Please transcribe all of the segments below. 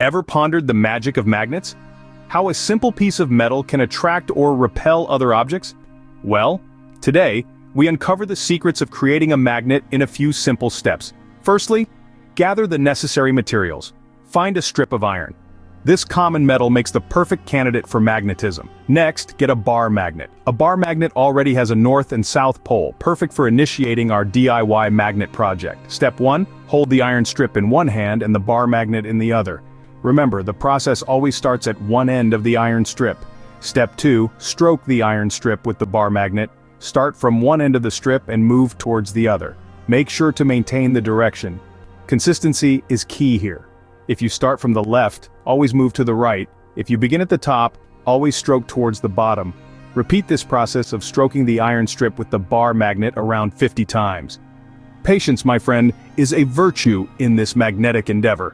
Ever pondered the magic of magnets? How a simple piece of metal can attract or repel other objects? Well, today, we uncover the secrets of creating a magnet in a few simple steps. Firstly, gather the necessary materials. Find a strip of iron. This common metal makes the perfect candidate for magnetism. Next, get a bar magnet. A bar magnet already has a north and south pole, perfect for initiating our DIY magnet project. Step 1, hold the iron strip in one hand and the bar magnet in the other. Remember, the process always starts at one end of the iron strip. Step 2, stroke the iron strip with the bar magnet. Start from one end of the strip and move towards the other. Make sure to maintain the direction. Consistency is key here. If you start from the left, always move to the right. If you begin at the top, always stroke towards the bottom. Repeat this process of stroking the iron strip with the bar magnet around 50 times. Patience, my friend, is a virtue in this magnetic endeavor.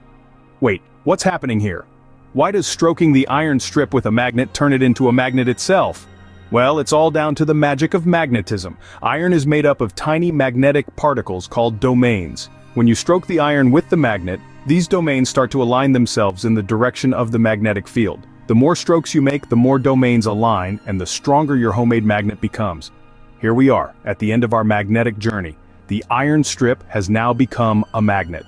Wait, what's happening here? Why does stroking the iron strip with a magnet turn it into a magnet itself? Well, it's all down to the magic of magnetism. Iron is made up of tiny magnetic particles called domains. When you stroke the iron with the magnet, these domains start to align themselves in the direction of the magnetic field. The more strokes you make, the more domains align, and the stronger your homemade magnet becomes. Here we are, at the end of our magnetic journey. The iron strip has now become a magnet.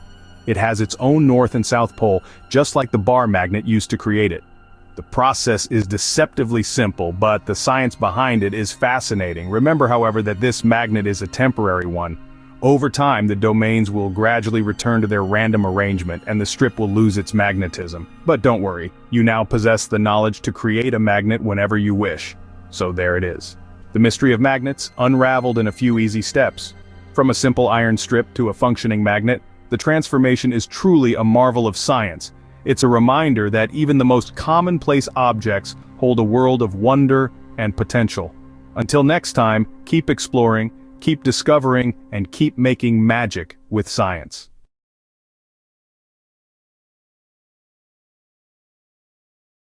It has its own north and south pole, just like the bar magnet used to create it. The process is deceptively simple, but the science behind it is fascinating. Remember, however, that this magnet is a temporary one. Over time, the domains will gradually return to their random arrangement and the strip will lose its magnetism. But don't worry, you now possess the knowledge to create a magnet whenever you wish. So there it is. The mystery of magnets, unraveled in a few easy steps. From a simple iron strip to a functioning magnet, the transformation is truly a marvel of science. It's a reminder that even the most commonplace objects hold a world of wonder and potential. Until next time, keep exploring, keep discovering, and keep making magic with science.